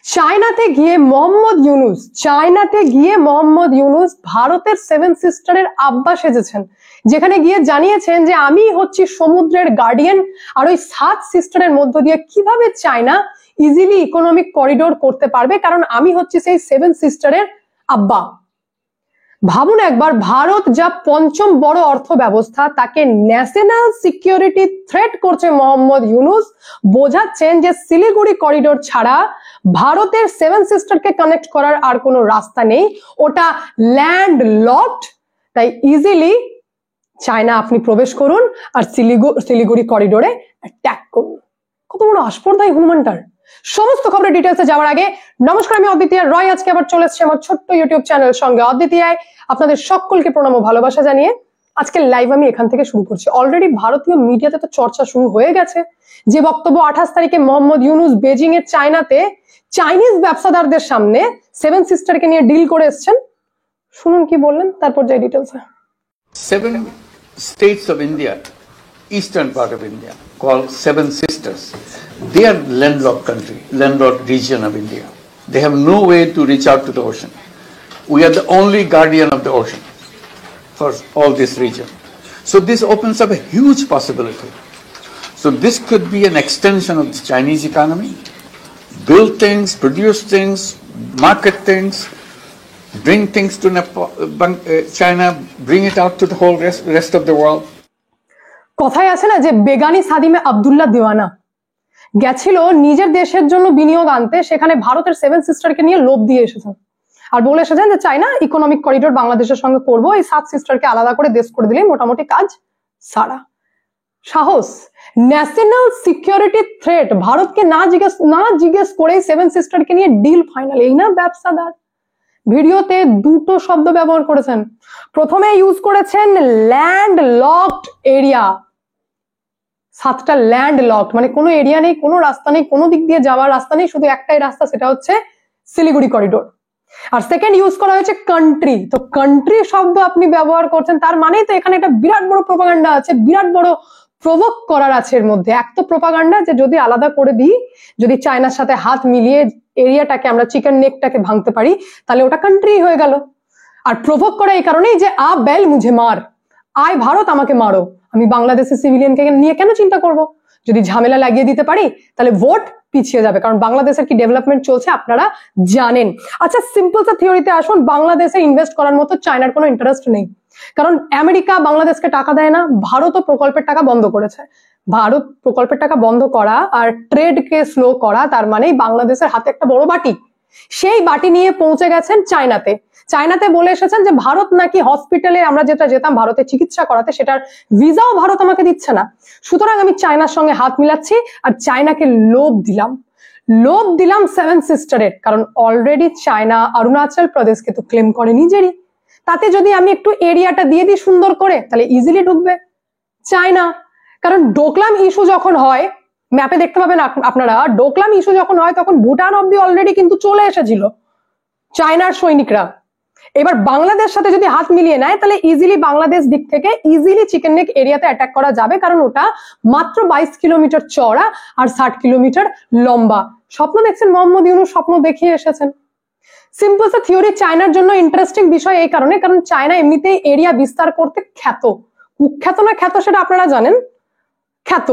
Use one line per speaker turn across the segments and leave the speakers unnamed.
চায়নাতে গিয়ে মোহাম্মদ ইউনুস ভারতের সেভেন সিস্টারের আব্বা সেজেছেন, যেখানে গিয়ে জানিয়েছেন যে আমি হচ্ছি সমুদ্রের গার্ডিয়ান, আর ওই 7 সিস্টারের মধ্য দিয়ে কিভাবে চায়না ইজিলি ইকোনমিক করিডোর করতে পারবে, কারণ আমি হচ্ছি সেই 7 সিস্টারের আব্বা। ভাবুন একবার, ভারত যা পঞ্চম বড় অর্থ ব্যবস্থা, তাকে ন্যাশনাল সিকিউরিটি থ্রেট করছে মোহাম্মদ ইউনুস, বোঝাচ্ছেন যে শিলিগুড়ি করিডোর ছাড়া ভারতের 7 সিস্টারকে কানেক্ট করার আর কোনো রাস্তা নেই, ওটা ল্যান্ড লকড। তাই ইজিলি চায়না আপনি প্রবেশ করুন আর শিলিগুড়ি করিডোরে অ্যাটাক করুন। কত বড় আস্পর্ধাই হনুমানটার। সমস্ত খবরের ডিটেলসে যাওয়ার আগে নমস্কার, আমি অদ্বিতীয় রয়। আজকে আবার চলে এসেছি আমার ছোট্ট ইউটিউব চ্যানেল সঙ্গে অদ্বিতীয়ায়। আপনাদের সকলকে প্রণাম ও ভালোবাসা জানিয়ে আজকের লাইভ আমি এখান থেকে শুরু করছি। অলরেডি ভারতীয় মিডিয়াতে তো চর্চা শুরু হয়ে গেছে যে বক্তব্য 28 তারিখে মোহাম্মদ ইউনুস বেজিং এর চায়নাতে চাইনিজ ব্যবসাদারদের সামনে 7 সিস্টারকে নিয়ে ডিল করে এসেছেন। শুনুন কি বললেন, তারপর যাই ডিটেলসে।
7 states of India, eastern part of India, called 7 sisters. They are landlocked country, landlocked region of India. They have no way to reach out to the ocean. We are the only guardian of the ocean for all this region. So this opens up a huge possibility. So this could be an extension of the Chinese economy, build things, produce things, market things, bring things to China, bring it out to the whole rest of the world.
কথাই আছে না যে বেগানি সাদিমে আব্দুল্লাহ দেওয়ানা গেছিল নিজের দেশের জন্য বিনিয়োগ আনতে, সেখানে ভারতের 7 সিস্টারকে নিয়ে লোভ দিয়ে এসেছেন আর বলে এসেছেন যে চায়না ইকোনমিক করিডোর বাংলাদেশের সঙ্গে করবো, এই 7 সিস্টারকে আলাদা করে দেশ করে দিলেই মোটামুটি কাজ সারা। সাহস! ন্যাশনাল সিকিউরিটি থ্রেট, ভারতকে না জিজ্ঞেস করে 7 সিস্টারকে নিয়ে ডিল ফাইনাল। এই না ব্যবসাদার। ভিডিওতে দুটো শব্দ ব্যবহার করেছেন। প্রথমে ইউজ করেছেন ল্যান্ড লকড এরিয়া। 7টা ল্যান্ড লকড মানে কোনো এরিয়া নেই, কোনো রাস্তা নেই, কোনো দিক দিয়ে যাওয়ার রাস্তা নেই, শুধু একটাই রাস্তা, সেটা হচ্ছে শিলিগুড়ি করিডোর। আর সেকেন্ড ইউজ করা হয়েছে কান্ট্রি। তো কান্ট্রি শব্দ আপনি ব্যবহার করছেন, তার মানেই তো এখানে একটা বিরাট বড় প্রোপাগান্ডা আছে, বিরাট বড় প্রভোক করার আছে এর মধ্যে। এক তো প্রোপাগান্ডা যে যদি আলাদা করে দিই, যদি চায়নার সাথে হাত মিলিয়ে এরিয়াটাকে আমরা চিকেন নেকটাকে ভাঙতে পারি, তাহলে ওটা কান্ট্রি হয়ে গেল। আর প্রভোক করা এই কারণেই যে আ বেল মুঝে মার, আয় ভারত আমাকে মারো, আমি বাংলাদেশের সিভিলিয়ানকে নিয়ে কেন চিন্তা করব? যদি ঝামেলা লাগিয়ে দিতে পারি তাহলে ভোট পিছিয়ে যাবে, কারণ বাংলাদেশের কি ডেভেলপমেন্ট চলছে আপনারা জানেন। আচ্ছা, সিম্পল সা থিওরিতে আসুন। বাংলাদেশে ইনভেস্ট করার মতো চায়নার কোনো ইন্টারেস্ট নেই, কারণ আমেরিকা বাংলাদেশকে টাকা দেয় না, ভারতও প্রকল্পের টাকা বন্ধ করেছে। ভারত প্রকল্পের টাকা বন্ধ করা আর ট্রেডকে স্লো করা, তার মানেই বাংলাদেশের হাতে একটা বড় বাটি, সেই বাটি নিয়ে পৌঁছে গেছেন চায়নাতে। চায়নাতে বলে এসেছেন যে ভারত নাকি হসপিটালে আমরা যেটা যেতাম ভারতে চিকিৎসা করাতে, সেটার ভিসাও ভারত আমাকে দিচ্ছে না, সুতরাং আমি চায়নার সঙ্গে হাত মিলাচ্ছি আর চায়নাকে লোভ দিলাম 7 সিস্টারের। কারণ অলরেডি চায়না অরুণাচল প্রদেশকে তো ক্লেম করে নিজেরই, তাতে যদি আমি একটু এরিয়াটা দিয়ে দিই সুন্দর করে, তাহলে ইজিলি ঢুকবে চায়না। কারণ ডোকলাম ইস্যু যখন হয়, ম্যাপে দেখতে পাবেন আপনারা, ডোকলাম ইস্যু যখন হয় তখন ভুটান অব্দি অলরেডি কিন্তু চলে এসেছিল চায়নার সৈনিকরা। এবার বাংলাদেশ সাথে যদি হাত মিলিয়ে নেয়, তাহলে ইজিলি বাংলাদেশ দিক থেকে ইজিলি চিকেন নেক এরিয়াতে অ্যাটাক করা যাবে, কারণ ওটা মাত্র 22 কিলোমিটার চওড়া আর 60 কিলোমিটার লম্বা। স্বপ্ন দেখছেন মোহাম্মদ ইউনুস, স্বপ্ন দেখিয়ে এসেছেন। সিম্পল সা থিওরি চায়নার জন্য ইন্টারেস্টিং বিষয় এই কারণে, কারণ চায়না এমনিতেই এরিয়া বিস্তার করতে খ্যাত। কুখ্যাত না খ্যাত সেটা আপনারা জানেন, খ্যাত।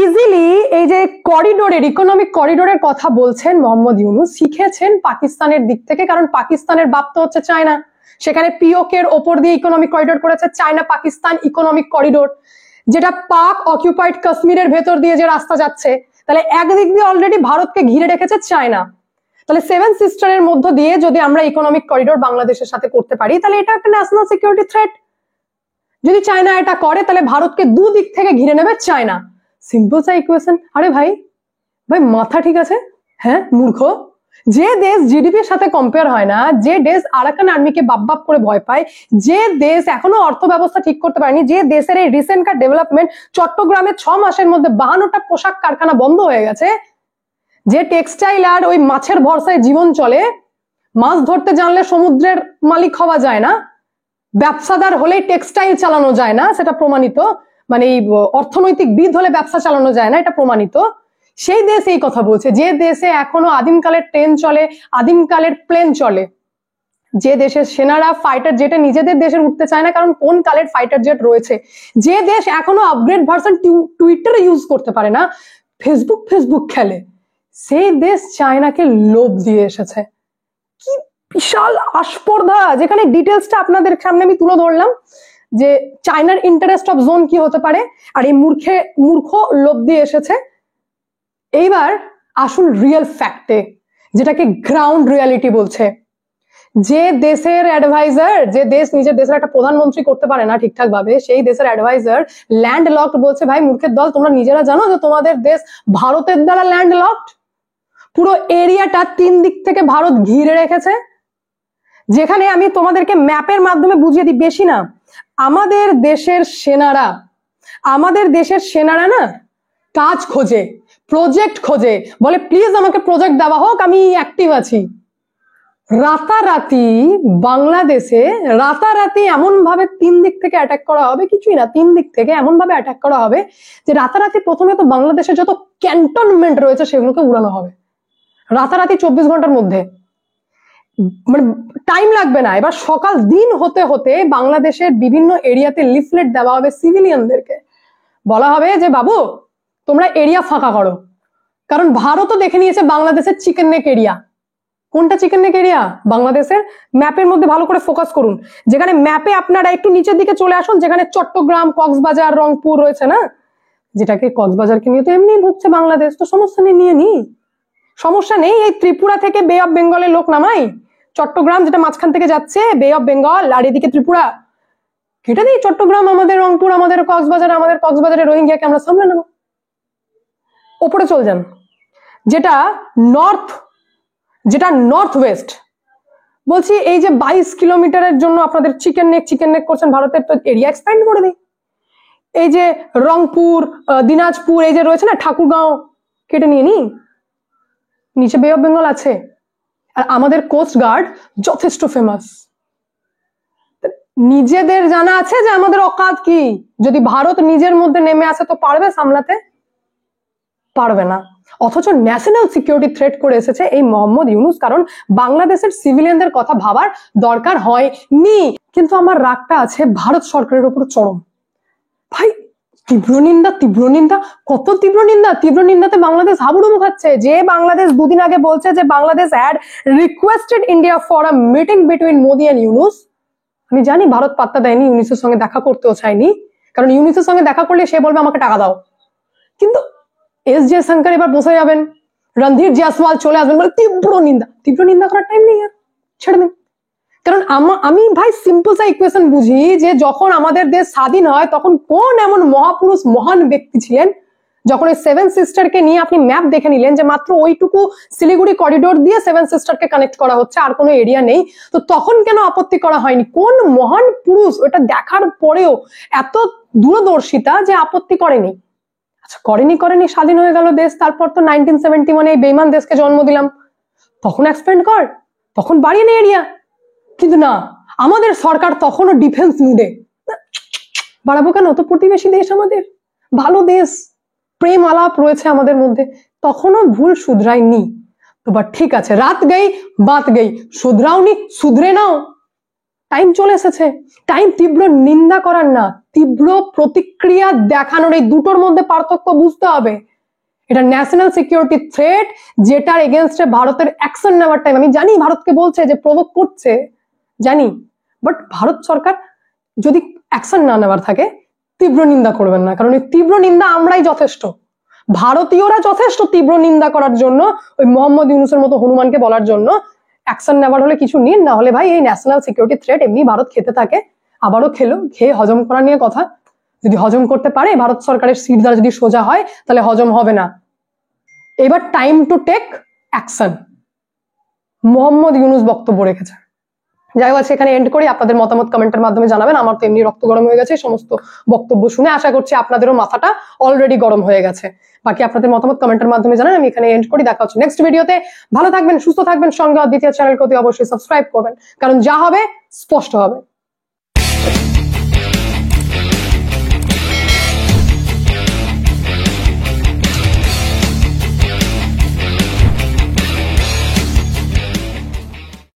ইজিলি এই যে করিডোরের, ইকোনমিক করিডোরের কথা বলছেন মোহাম্মদ ইউনুস, শিখেছেন পাকিস্তানের দিক থেকে, কারণ পাকিস্তানের বাপ তো হচ্ছে চায়না। সেখানে পিওক এর ওপর দিয়ে ইকোনমিক করিডোর করেছে চায়না পাকিস্তান ইকোনমিক করিডোর, যেটা পাক অকিউপাইড কাশ্মীরের ভেতর দিয়ে যে রাস্তা যাচ্ছে। তাহলে একদিক দিয়ে অলরেডি ভারতকে ঘিরে রেখেছে চায়না। তাহলে 7 সিস্টারের মধ্য দিয়ে যদি আমরা ইকোনমিক করিডোর বাংলাদেশের সাথে করতে পারি, তাহলে এটা একটা ন্যাশনাল সিকিউরিটি থ্রেট। যদি চায়না এটা করে, তাহলে ভারতকে দুদিক থেকে ঘিরে নেবে চায়না। সিম্পল সা ইকুয়েশন। আরে ভাই মাথা ঠিক আছে? হ্যাঁ মূর্খ। যে দেশ জিডিপির সাথে কম্পেয়ার হয় না, যে দেশ আরাকান আর্মিকে বাপ করে ভয় পায়, যে দেশ এখনো অর্থ ব্যবস্থা ঠিক করতে পারেনি, যে দেশের এই রিসেন্টকার ডেভেলপমেন্ট, চট্টগ্রামে 6 মাসের মধ্যে 52টা পোশাক কারখানা বন্ধ হয়ে গেছে, যে টেক্সটাইল আর ওই মাছের ভরসায় জীবন চলে, মাছ ধরতে জানলে সমুদ্রের মালিক হওয়া যায় না, ব্যবসাদার হলেই টেক্সটাইল চালানো যায় না, সেটা প্রমাণিত। মানে এই অর্থনৈতিক বিদ হলে ব্যবসা চালানো যায় না, এটা প্রমাণিত। সেই দেশ এই কথা বলছে, যে দেশে এখনো আদিমকালের ট্রেন চলে, আদিমকালের প্লেন চলে, যে দেশের সেনারা ফাইটার জেটে নিজেদের দেশের উঠতে চায় না কারণ কোন কালের ফাইটার জেট রয়েছে, যে দেশ এখনো আপগ্রেড ভার্সন টুইটার ইউজ করতে পারে না, ফেসবুক খেলে, সেই দেশ চায়নাকে লোভ দিয়ে এসেছে। কি বিশাল আস্পর্ধা, যেখানে ডিটেলসটা আপনাদের সামনে আমি তুলে ধরলাম যে চায়নার ইন্টারেস্ট অফ জোন কি হতে পারে, আর এই মূর্খ লোভ দিয়ে এসেছে। এইবার আসুন রিয়েল ফ্যাক্টে, যেটাকে গ্রাউন্ড রিয়ালিটি বলছে। যে দেশের অ্যাডভাইজার, যে দেশ নিজের দেশের একটা প্রধানমন্ত্রী করতে পারে না ঠিকঠাক ভাবে, সেই দেশের অ্যাডভাইজার ল্যান্ড লকড বলছে। ভাই মূর্খের দল, তোমরা নিজেরা জানো যে তোমাদের দেশ ভারতের দ্বারা ল্যান্ড লকড। পুরো এরিয়াটা 3 দিক থেকে ভারত ঘিরে রেখেছে। যেখানে আমি তোমাদেরকে ম্যাপের মাধ্যমে বুঝিয়ে দিই, বেশি না, আমাদের দেশের সেনারা না কাজ খোঁজে, প্রজেক্ট খোঁজে, বলে প্লিজ আমাকে প্রজেক্ট দেওয়া হোক, আমি অ্যাক্টিভ আছি। রাতারাতি বাংলাদেশে এমন ভাবে 3 দিক থেকে অ্যাটাক করা হবে, কিছুই না, 3 দিক থেকে এমন ভাবে অ্যাটাক করা হবে যে রাতারাতি প্রথমে তো বাংলাদেশে যত ক্যান্টনমেন্ট রয়েছে সেগুলোকে উড়ানো হবে রাতারাতি 24 ঘন্টার মধ্যে। মানে টাইম লাগবে না। এবার সকাল দিন হতে হতে বাংলাদেশের বিভিন্ন এরিয়াতে লিফলেট দেওয়া হবে সিভিলিয়ানদেরকে, বলা হবে যে বাবু তোমরা এরিয়া ফাঁকা করো, কারণ ভারতও দেখে নিয়েছে বাংলাদেশের চিকেন নেক এরিয়া। কোনটা চিকেন নেক এরিয়া? বাংলাদেশের ম্যাপের মধ্যে ভালো করে ফোকাস করুন, যেখানে ম্যাপে আপনারা একটু নিচের দিকে চলে আসুন, যেখানে চট্টগ্রাম, কক্সবাজার, রংপুর রয়েছে না, যেটাকে কক্সবাজারকে নিয়ে তো এমনি ভুগছে বাংলাদেশ, তো সমস্যা নেই, সমস্যা নেই। এই ত্রিপুরা থেকে বে অফ বেঙ্গলের লোক নামাই, চট্টগ্রাম যেটা মাঝখান থেকে যাচ্ছে বে অফ বেঙ্গল, আর এদিকে ত্রিপুরা কেটে দিই, চট্টগ্রাম আমাদের, রংপুর আমাদের, কক্সবাজারের রোহিঙ্গিয়াকে আমরা সামলে নেব। ওপরে চল যান, যেটা নর্থ ওয়েস্ট, বলছি এই যে 22 কিলোমিটারের জন্য আপনাদের চিকেন নেক করছেন ভারতের, তো এরিয়া এক্সপ্যান্ড করে দিই। এই যে রংপুর, দিনাজপুর, এই যে রয়েছে না ঠাকুরগাঁও, কেটে নিয়ে নি, নিচে বে অফ বেঙ্গল আছে। আর আমাদের কোস্ট গার্ড যথেষ্ট ফেমাস। নিজেদের জানা আছে যে আমাদের অকাত কি, যদি ভারত নিজের মধ্যে নেমে আসে তো পারবে সামলাতে? পারবে না। অথচ ন্যাশনাল সিকিউরিটি থ্রেট করে এসেছে এই মোহাম্মদ ইউনুস, কারণ বাংলাদেশের সিভিলিয়ানদের কথা ভাবার দরকার হয়নি। কিন্তু আমার রাগটা আছে ভারত সরকারের উপর চরম। ভাই তীব্র নিন্দা, কত তীব্র নিন্দাতে বাংলাদেশ হাবুডুবু খাচ্ছে। যে বাংলাদেশ 2 দিন আগে বলছে যে Bangladesh had requested India for a meeting between Modi and Yunus. আমি জানি ভারত পাত্তা দেয়নি, ইউনুসের সঙ্গে দেখা করতেও চায়নি, কারণ ইউনুসের সঙ্গে দেখা করলে সে বলবে আমাকে টাকা দাও। কিন্তু এস জয়শঙ্কর এবার বসে যাবেন, রণধীর জয়সওয়াল চলে আসবেন, বলে তীব্র নিন্দা করার টাইম নেই, আর ছেড়ে দিন। কারণ আমি ভাই সিম্পল সা ইকুয়েশন বুঝি যে যখন আমাদের দেশ স্বাধীন হয় তখন কোন এমন মহাপুরুষ, মহান ব্যক্তি ছিলেন, যখন এই 7 সিস্টারকে নিয়ে আপনি ম্যাপ দেখে নিলেন যে মাত্র ওইটুকু শিলিগুড়ি করিডোর দিয়ে 7 সিস্টারকে কানেক্ট করা হচ্ছে, আর কোনো এরিয়া নেই, তো তখন কেন আপত্তি করা হয়নি? কোন মহান পুরুষ ওটা দেখার পরেও এত দূরদর্শিতা যে আপত্তি করেনি? আচ্ছা করেনি, স্বাধীন হয়ে গেল দেশ, তারপর তো 1971 এই বেইমান দেশকে জন্ম দিলাম, তখন এক্সপ্যান্ড কর, তখন বাড়িয়ে নে এরিয়া। কিন্তু না, আমাদের সরকার তখনও ডিফেন্স মুডে। বাড়াবো কেন? তো প্রতিবেশী দেশ আমাদের, ভালো দেশ, প্রেম আলাপ রয়েছে আমাদের মধ্যে, তখনও ভুল শুধরায়নি। তো বা ঠিক আছে, রাত গই বাত গই, শুধরাওনি, শুধরে নাও, টাইম চলে এসেছে। টাইম তীব্র নিন্দা করার না, তীব্র প্রতিক্রিয়া দেখানোর। এই দুটোর মধ্যে পার্থক্য বুঝতে হবে। এটা ন্যাশনাল সিকিউরিটি থ্রেট, যেটার এগেনস্টে ভারতের অ্যাকশন নেওয়ার টাইম। আমি জানি ভারতকে বলছে যে প্রভোক করছে, জানি, বাট ভারত সরকার যদি অ্যাকশন না নেওয়ার থাকে তীব্র নিন্দা করবেন না, কারণ এই তীব্র নিন্দা আমরাই যথেষ্ট, ভারতীয়রা যথেষ্ট তীব্র নিন্দা করার জন্য, ওই মোহাম্মদ ইউনুসের মতো হনুমানকে বলার জন্য। অ্যাকশন নেওয়ার হলে কিছু নিন, না হলে ভাই এই ন্যাশনাল সিকিউরিটি থ্রেট এমনি ভারত খেতে থাকে, আবারও খেয়ে হজম করা নিয়ে কথা। যদি হজম করতে পারে, ভারত সরকারের সিট দ্বারা যদি সোজা হয়, তাহলে হজম হবে না। এবার time to take action, Mohammad Yunus বক্তব্য রেখেছে। যাই হোক, এখানে এন্ড করি। আপনাদের মতামত কমেন্টের মাধ্যমে জানাবেন। আমার তো এমনি রক্ত গরম হয়ে গেছে সমস্ত বক্তব্য শুনে, আশা করছি আপনাদেরও মাথাটা অলরেডি গরম হয়ে গেছে। বাকি আপনাদের মতামত কমেন্টের মাধ্যমে জানান। আমি এখানে এন্ড করি, দেখা হচ্ছে নেক্সট ভিডিওতে। ভালো থাকবেন, সুস্থ থাকবেন, সঙ্গে দ্বিতীয় চ্যানেলকে অতি অবশ্যই সাবস্ক্রাইব করবেন, কারণ যা হবে স্পষ্ট হবে।